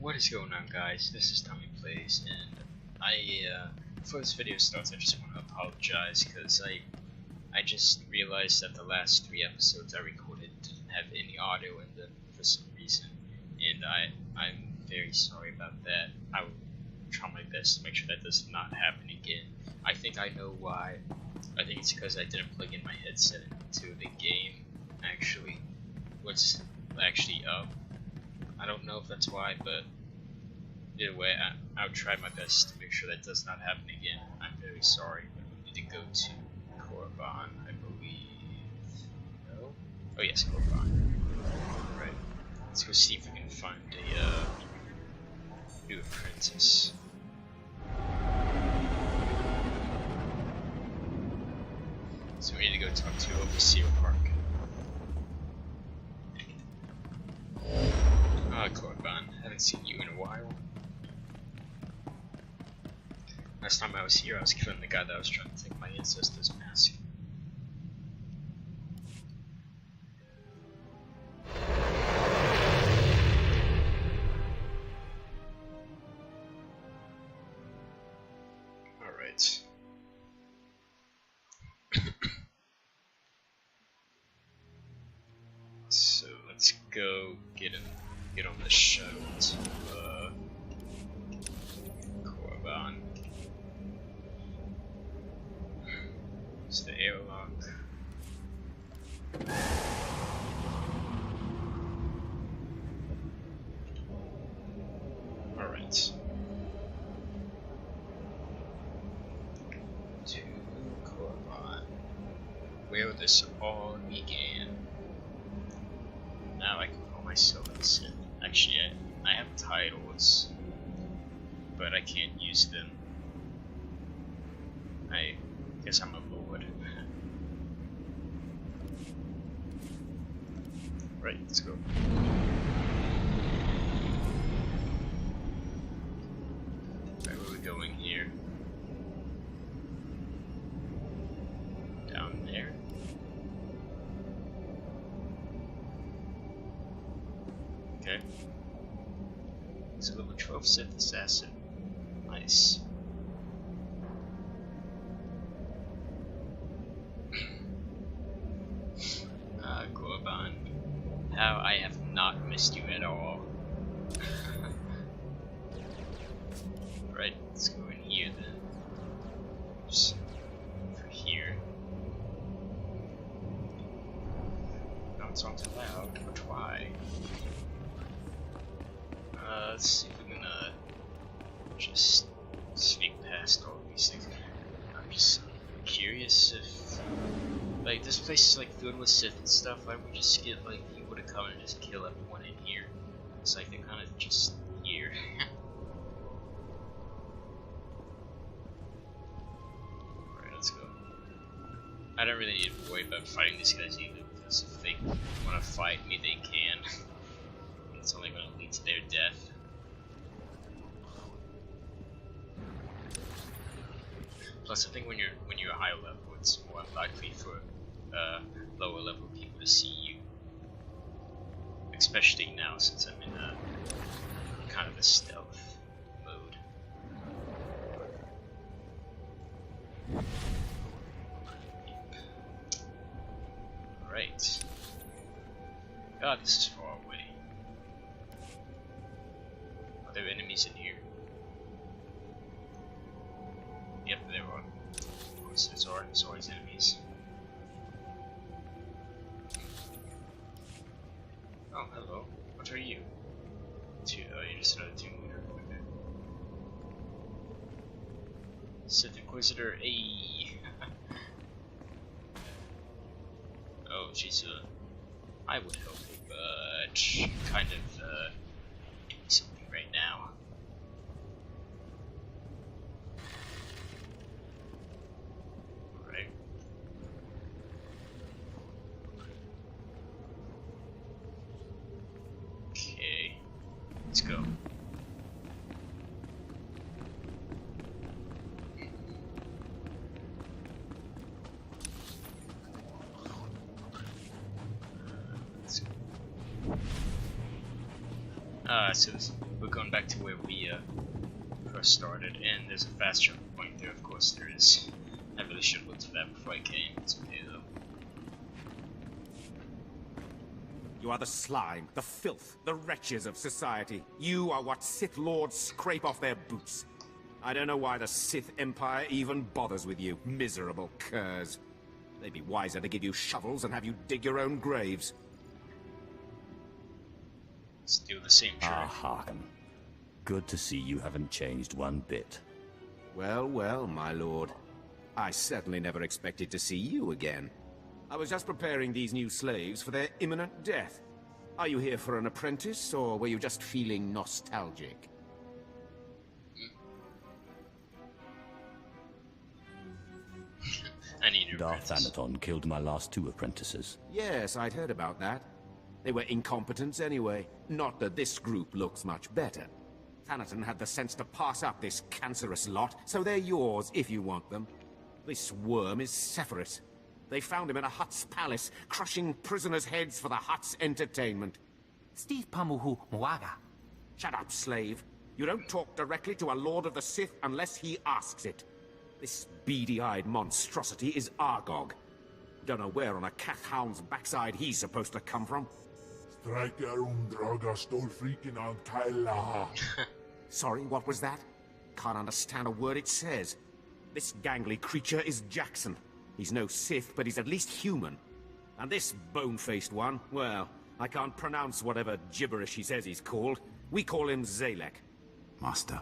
What is going on, guys? This is Tommy Plays, and before this video starts, I just want to apologize because I just realized that the last 3 episodes I recorded didn't have any audio in them for some reason, and I'm very sorry about that. I will try my best to make sure that does not happen again. I think I know why. I think it's because I didn't plug in my headset into the game. Actually, what's actually up? I don't know if that's why, but either way, I'll try my best to make sure that does not happen again. I'm very sorry, but we need to go to Korriban, I believe. No? Oh yes, Korriban. Right. Let's go see if we can find a new apprentice. So we need to go talk to Overseer Park. Ah, Korriban, haven't seen you in a while. Last time I was here, I was killing the guy that was trying to take my ancestor's mask. Alright. So let's go get on the show to Korriban. It's the airlock. Alright. To Korriban, where this all began. Now I can call myself a Sith. Actually, I have titles, but I can't use them. I guess I'm a lord. Right, let's go. Right, where are we going here? Down there. Okay. It's a level 12 Sith assassin. Nice. Korriban. How I have not missed you at all. Right, let's go in here then. Just for here. No, it's not too loud, but why? Let's see if we can just sneak past all these things. I'm just curious if, like, this place is like filled with Sith and stuff. Why would we just get like people to come and just kill everyone in here? It's like they're kind of just here. Alright, let's go. I don't really need to worry about fighting these guys either, because if they want to fight me, they can. It's only going to lead to their death. Plus, I think when you're a higher level, it's more likely for lower level people to see you. Especially now, since I'm in a kind of a stealth mode. Alright. God, this is far away. Are there enemies in here? Yep, there are. Of course, there's always enemies. Oh, hello. What are you? You're just another team leader. Okay. Sith Inquisitor, ayy. Oh, she's I would help her, but kind of doing something right now. Alright. Okay. Let's go. Let's go. we're going back to where we first started, and there's a fast travel point there. Of course there is. I really should have looked for that before I came. It's okay though. You are the slime, the filth, the wretches of society. You are what Sith Lords scrape off their boots. I don't know why the Sith Empire even bothers with you, miserable curs. They'd be wiser to give you shovels and have you dig your own graves. Let's do the same trick. Ah, Harkin. Good to see you haven't changed one bit. Well, well, my lord. I certainly never expected to see you again. I was just preparing these new slaves for their imminent death. Are you here for an apprentice, or were you just feeling nostalgic? I need an Darth apprentice. Anaton killed my last 2 apprentices. Yes, I'd heard about that. They were incompetents anyway. Not that this group looks much better. Thanaton had the sense to pass up this cancerous lot, so they're yours if you want them. This worm is Sephiroth. They found him in a Hutt's palace, crushing prisoners' heads for the Hutt's entertainment. Steve Pamuhu Mwaga. Shut up, slave. You don't talk directly to a Lord of the Sith unless he asks it. This beady-eyed monstrosity is Argog. Don't know where on a cat hound's backside he's supposed to come from. Sorry, what was that? Can't understand a word it says. This gangly creature is Jackson. He's no Sith, but he's at least human. And this bone-faced one, well, I can't pronounce whatever gibberish he says he's called. We call him Zalek. Master.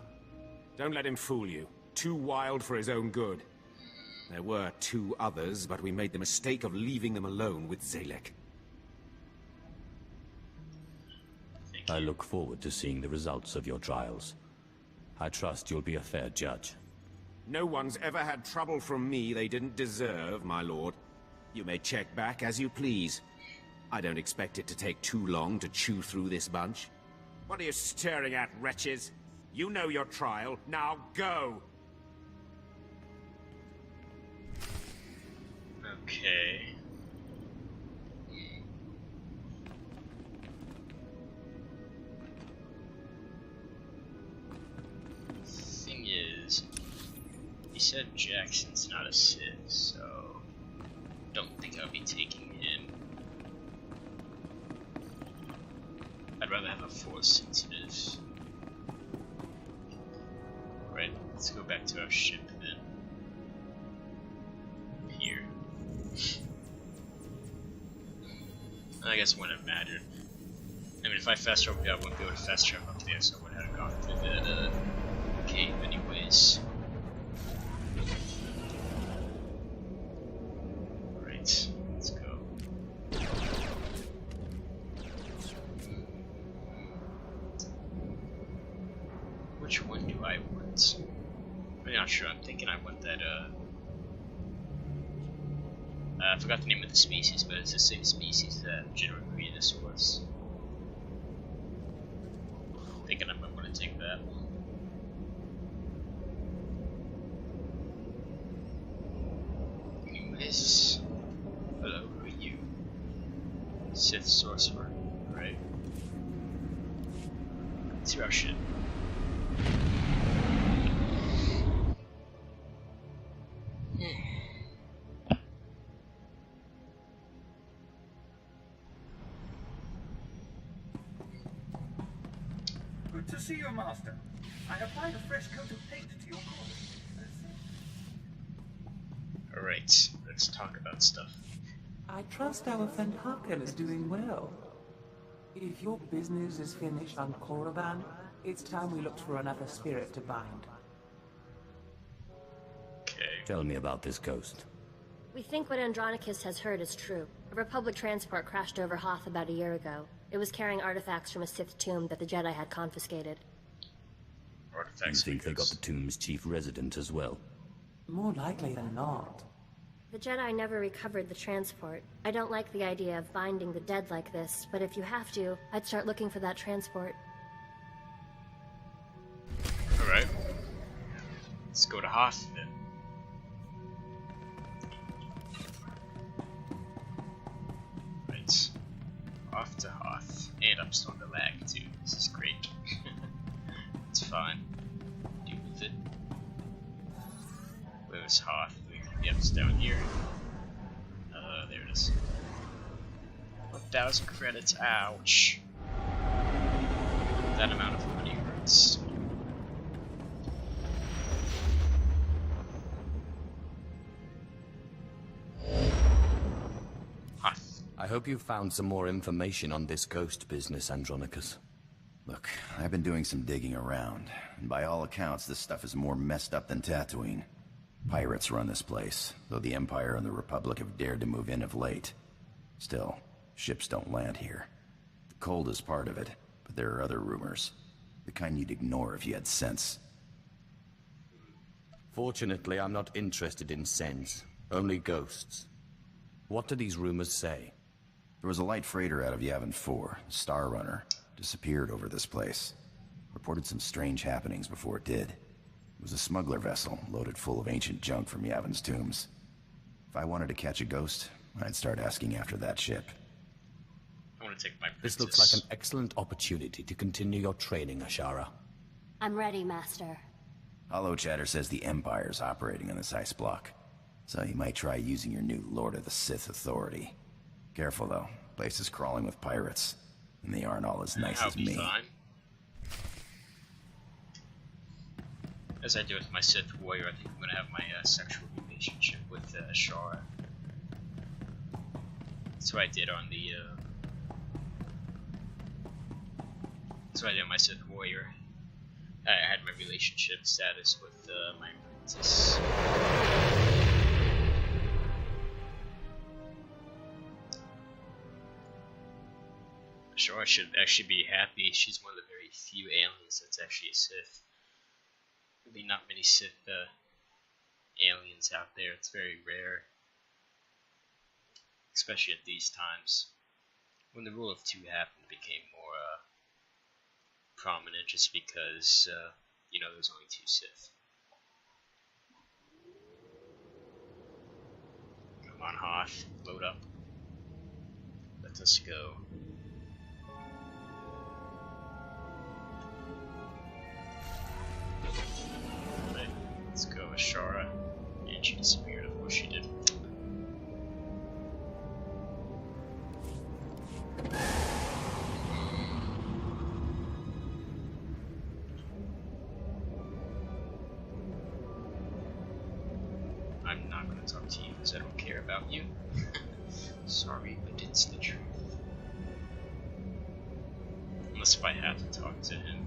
Don't let him fool you. Too wild for his own good. There were 2 others, but we made the mistake of leaving them alone with Zalek. I look forward to seeing the results of your trials. I trust you'll be a fair judge. No one's ever had trouble from me they didn't deserve, my lord. You may check back as you please. I don't expect it to take too long to chew through this bunch. What are you staring at, wretches? You know your trial. Now go! Okay. Thing is, he said Jackson's not a Sith, so don't think I'll be taking him. I'd rather have a Force sensitive. Right, let's go back to our ship then. Here. I guess it wouldn't have mattered. I mean, if I fast travel, I wouldn't be able to fast travel up there, so I would have gone through that cave anyways. Right, let's go. Which one do I want? I'm not sure. I'm thinking I want that, I forgot the name of the species, but it's the same species that General Grievous was. Thinking I'm going to take that one. Anyways, hello, who are you? Sith Sorcerer, right? Let's see our shit. Good to see you, Master. I applied a fresh coat of paint to your corner. Alright, let's talk about stuff. I trust our friend Harkin is doing well. If your business is finished on Korriban, it's time we looked for another spirit to bind. Okay. Tell me about this ghost. We think what Andronicus has heard is true. A Republic transport crashed over Hoth about a year ago. It was carrying artifacts from a Sith tomb that the Jedi had confiscated. You Artifacts. think they got the tomb's chief resident as well? More likely than not. The Jedi never recovered the transport. I don't like the idea of binding the dead like this, but if you have to, I'd start looking for that transport. Alright. Let's go to Hoth then. Right. Off to Hoth. And I'm starting to lag too. This is great. fine. Deal with it. Where's Hoth? Yep, it's down here. There it is. 1,000 credits, ouch. That amount of money hurts. I hope you found some more information on this ghost business, Andronicus. Look, I've been doing some digging around, and by all accounts, this stuff is more messed up than Tatooine. Pirates run this place, though the Empire and the Republic have dared to move in of late. Still, ships don't land here. The cold is part of it, but there are other rumors. The kind you'd ignore if you had sense. Fortunately, I'm not interested in sense, only ghosts. What do these rumors say? There was a light freighter out of Yavin 4, Star Runner, disappeared over this place. Reported some strange happenings before it did. It was a smuggler vessel, loaded full of ancient junk from Yavin's tombs. If I wanted to catch a ghost, I'd start asking after that ship. I want to take my This looks like an excellent opportunity to continue your training, Ashara. I'm ready, Master. Hollow Chatter says the Empire's operating on this ice block, so you might try using your new Lord of the Sith authority. Careful though, place is crawling with pirates, and they aren't all as nice as me. Fine. As I do with my Sith warrior, I think I'm gonna have my sexual relationship with Ashara. That's what I did on the. That's what I did on my Sith warrior. I had my relationship status with my apprentice. Ashara should actually be happy. She's one of the very few aliens that's actually a Sith. Really not many Sith aliens out there. It's very rare. Especially at these times. When the rule of two happened, it became more prominent just because, you know, there's only two Sith. Come on, Hoth. Load up. Let us go. Let's go, Ashara. And she disappeared, of course she did. I'm not going to talk to you because I don't care about you. Sorry, but it's the truth. Unless if I have to talk to him.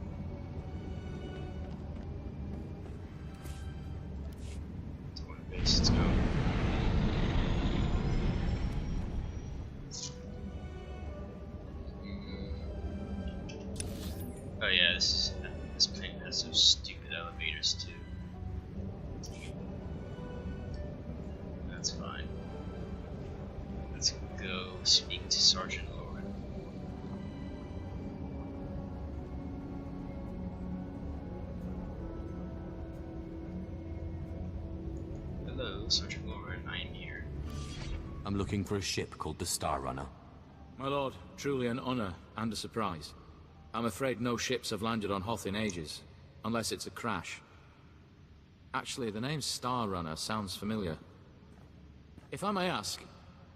Let's go. Oh yeah, this plane has those stupid elevators too. That's fine. Let's go speak to Sergeant Lauren. Hello, Sergeant Lauren, I am here. I'm looking for a ship called the Star Runner. My lord, truly an honor and a surprise. I'm afraid no ships have landed on Hoth in ages, unless it's a crash. Actually, the name Star Runner sounds familiar. If I may ask,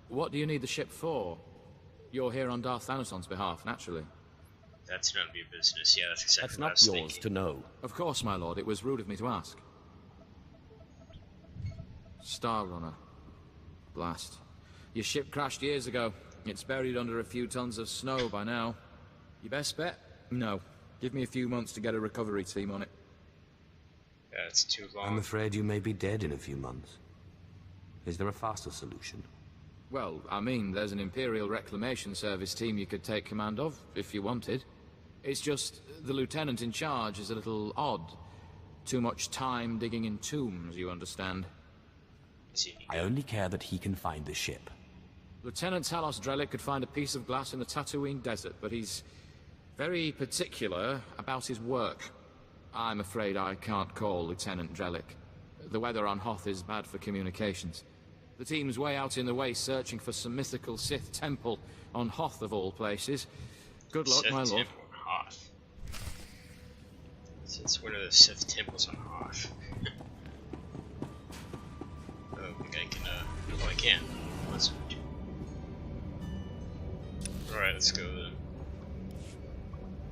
what do you need the ship for? You're here on Darth Thanoson's behalf, naturally. That's none of your business. Yeah, that's exactly That's what I not was yours thinking. to know. Of course, my lord, it was rude of me to ask. Star Runner. Blast. Your ship crashed years ago. It's buried under a few tons of snow by now. Your best bet? No. Give me a few months to get a recovery team on it. That's too long. I'm afraid you may be dead in a few months. Is there a faster solution? Well, I mean, there's an Imperial Reclamation Service team you could take command of, if you wanted. It's just, the lieutenant in charge is a little odd. Too much time digging in tombs, you understand. I only care that he can find the ship. Lieutenant Talos Drellick could find a piece of glass in the Tatooine desert, but he's very particular about his work. I'm afraid I can't call Lieutenant Drellick. The weather on Hoth is bad for communications. The team's way out in the way searching for some mythical Sith temple on Hoth of all places. Good luck, Sith my lord. Temple on Hoth. It's one of the Sith temples on Hoth. I don't think I can, no, I can. Let's do. Alright, let's go then.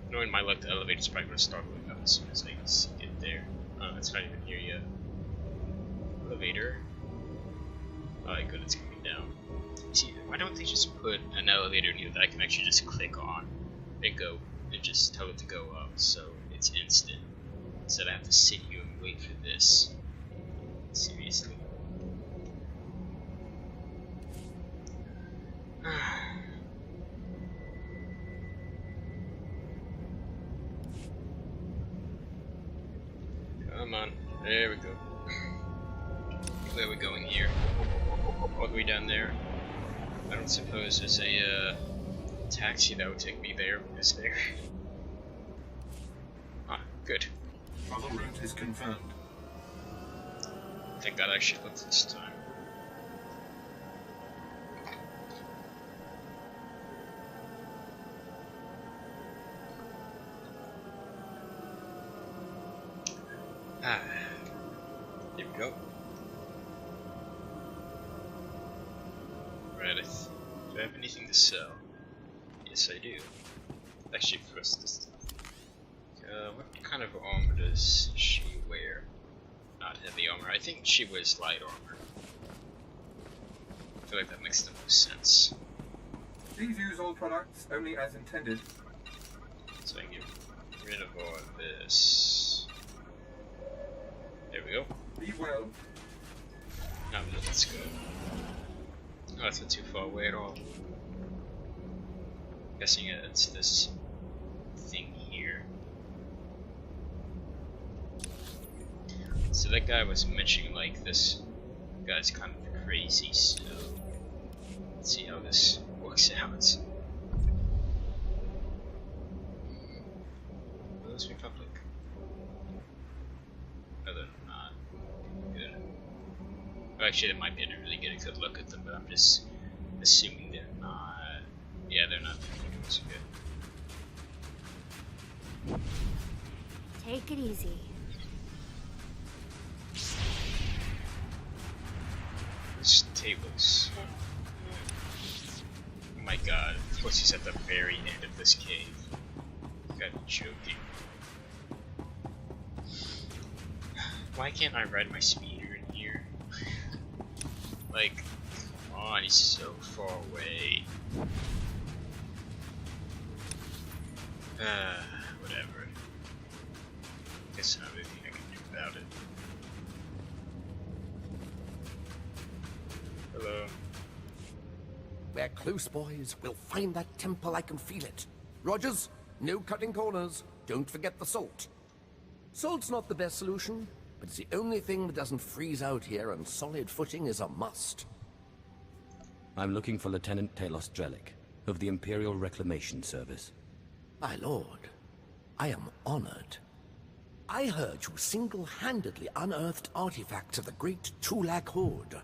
Knowing my luck, the elevator's probably gonna start going up as soon as I can get there. It's not even here yet. Elevator. Alright, good, it's coming down. See, why don't they just put an elevator near that I can actually just click on and go, and just tell it to go up, so it's instant. Instead I have to sit here and wait for this. Seriously. Come on, there we go. Where are we going here? All the way down there. I don't suppose there's a taxi that would take me there. Is there? Ah, good. Other route is confirmed. I think that actually looks this time. Ah, here we go. Right, do I have anything to sell? Yes, I do. Actually, first this time. What kind of armor does she wear? Not heavy armor. I think she wears light armor. I feel like that makes the most sense. Please use all products only as intended. So I can get rid of all of this. There we go. Be well. Now let's go. Oh, that's not too far away at all. Guessing it's this thing here. So that guy was mentioning like this guy's kind of crazy, so let's see how this works out. Rose Republic. No, they're not good. Well, actually, they might be able to really get a good look at them, but I'm just assuming they're not. Yeah, they're not so good. Take it easy. Those tables. Oh my god, of course he's at the very end of this cave. You gotta be joking. Why can't I ride my speeder in here? Like, come on, he's so far away. Whatever. Guess not anything I can do about it. Hello. We're close, boys. We'll find that temple. I can feel it. Rogers, no cutting corners. Don't forget the salt. Salt's not the best solution, but it's the only thing that doesn't freeze out here, and solid footing is a must. I'm looking for Lieutenant Talos Drellick of the Imperial Reclamation Service. My lord, I am honored. I heard you single-handedly unearthed artifacts of the great Tulak Horde.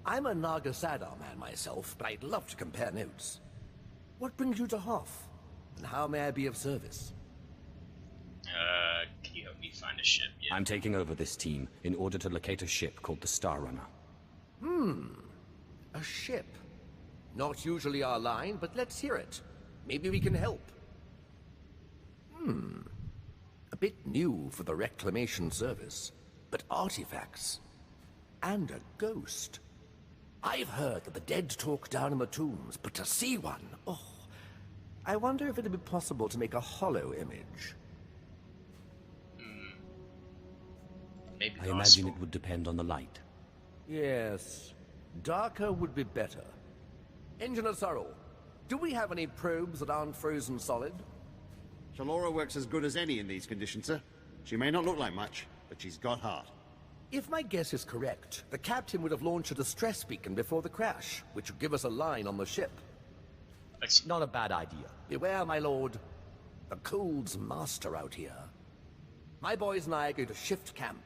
I'm a Naga Sadar man myself, but I'd love to compare notes. What brings you to Hoth, and how may I be of service? Can you help me find a ship? Yeah. I'm taking over this team in order to locate a ship called the Star Runner. A ship. Not usually our line, but let's hear it. Maybe we can help. A bit new for the Reclamation Service, but artifacts. And a ghost. I've heard that the dead talk down in the tombs, but to see one, oh. I wonder if it'd be possible to make a hollow image. Maybe I imagine it would depend on the light. Yes. Darker would be better. Engineer Sorrel, do we have any probes that aren't frozen solid? Shalora works as good as any in these conditions, sir. She may not look like much, but she's got heart. If my guess is correct, the captain would have launched a distress beacon before the crash, which would give us a line on the ship. That's Not a bad idea. Beware, my lord. The cold's master out here. My boys and I are going to shift camp.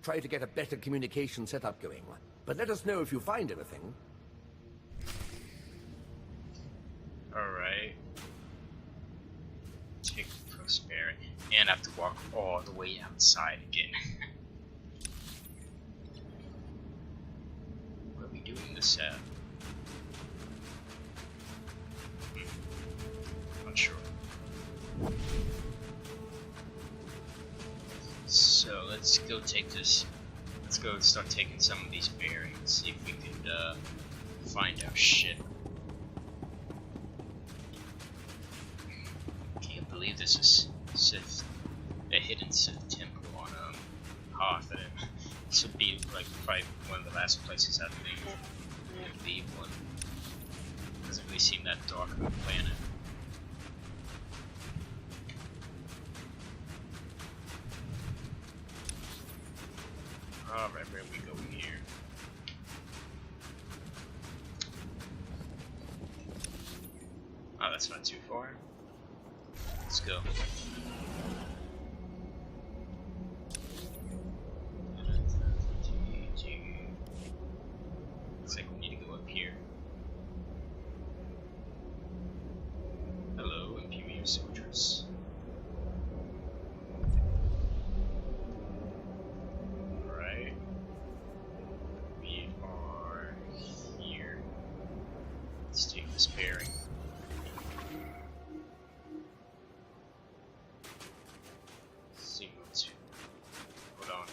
Try to get a better communication setup going. But let us know if you find anything. alright. Take prosperity. And I have to walk all the way outside again. Where are we doing this at? Not sure. So let's go take this. Let's go start taking some of these bearings. See if we can find our ship. Can't believe this is a hidden Sith temple on Hoth. This would be like probably one of the last places I'd leave one. Doesn't really seem that dark of a planet. Alright, where we go here? Oh, that's not too far. Let's go. Looks like we need to go up here. Hello, Imperial soldiers. Alright. We are here. Let's take this bearing. Hold on.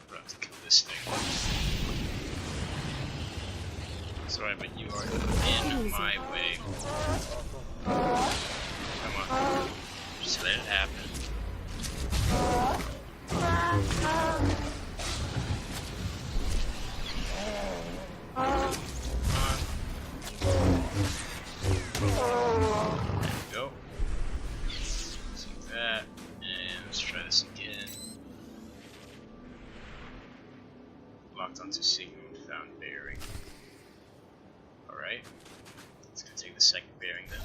I'm gonna have to kill this thing. Sorry, but you are in my way. Come on. Just let it happen. There we go. See that. And let's try this again. Locked onto signal and found bearing. Alright. Let's go take the second bearing then.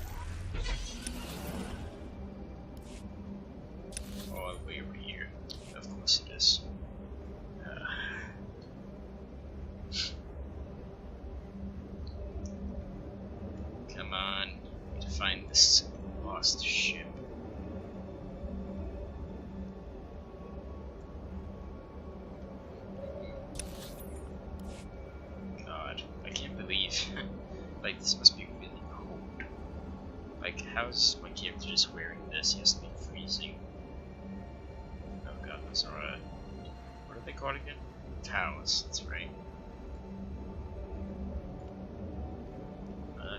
All the way over here. Of course it is. Come on. Need to find this lost ship. God, I can't believe. Like, this must be really cold. Like, how's my character just wearing this? He has to be freezing. Oh god, those are, what are they called again? Towels, that's right.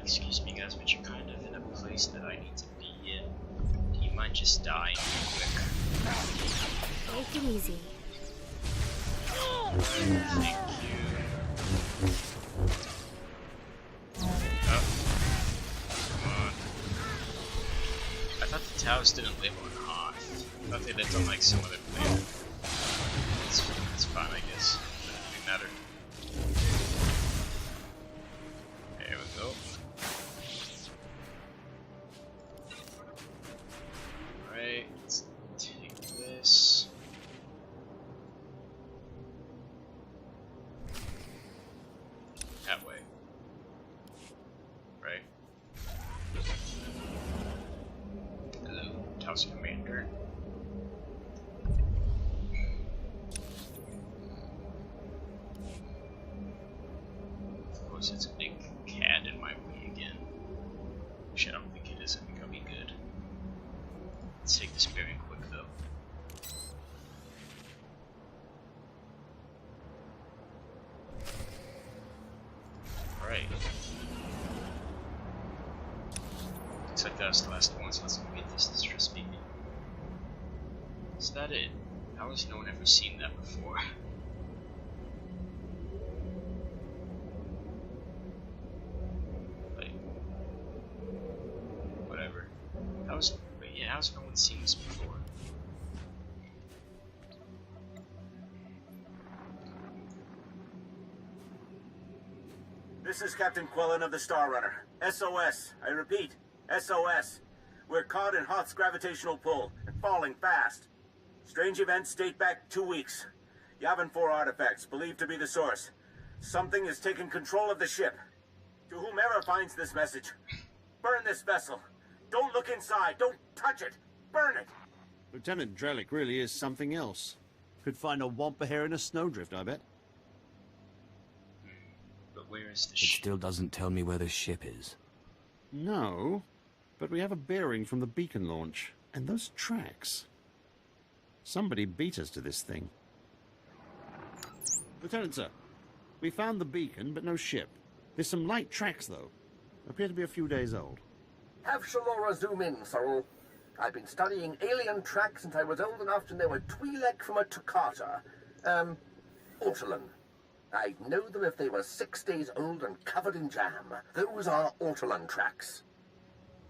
Excuse me guys, but you're kind of in a place that I need to be in. Do you mind just dying real quick? Take it easy. Thank you. Oh. Come on. I thought the Towers didn't live on Hoth. I thought they lived on like some other planet. It's fine, I guess. Doesn't really matter. There we go. Alright, let's take this. That way. Right. Hello, Taos Commander. Of course, it's a big cat in my way again. Which I don't think it is. I think I'll be good. Let's take this bearing quick though. Alright. Looks like that was the last one, so let's go get this distress beacon. Is that it? How has no one ever seen that before? Like, whatever. How's no one seen this before? This is Captain Quellen of the Star Runner. SOS. I repeat, SOS. We're caught in Hoth's gravitational pull and falling fast. Strange events date back 2 weeks. Yavin 4 artifacts, believed to be the source. Something has taken control of the ship. To whomever finds this message, burn this vessel. Don't look inside. Don't touch it. burn it! Lieutenant Drellick really is something else. Could find a wampa hair in a snowdrift, I bet. But where is the It ship? still doesn't tell me where the ship is. No, but we have a bearing from the beacon launch. And those tracks. Somebody beat us to this thing. Lieutenant, sir. We found the beacon, but no ship. There's some light tracks, though. Appear to be a few days old. Have Shalora zoom in, Sorrel. I've been studying alien tracks since I was old enough to know a Twi'lek from a Toccata. Ortolan. I'd know them if they were 6 days old and covered in jam. Those are Ortolan tracks.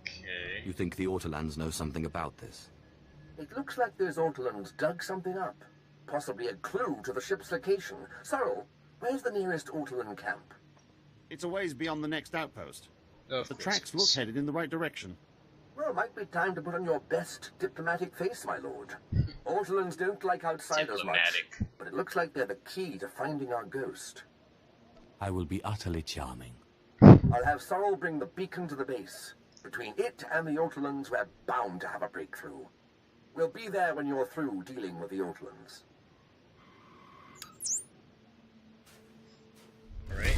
Okay. You think the Ortolans know something about this? It looks like those Ortolans dug something up. Possibly a clue to the ship's location. Sorrel, where's the nearest Ortolan camp? It's a ways beyond the next outpost. Of The course tracks it look is. headed in the right direction. Well, might be time to put on your best diplomatic face, my lord. Ortolans don't like outsiders Diplomatic. much, but it looks like they're the key to finding our ghost. I will be utterly charming. I'll have Sorrel bring the beacon to the base. Between it and the Ortolans, we're bound to have a breakthrough. We'll be there when you're through dealing with the Ortolans. Alright.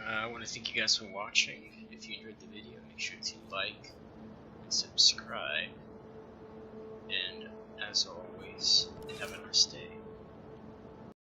I want to thank you guys for watching. If you enjoyed the video, make sure to like and subscribe. And as always, have a nice day.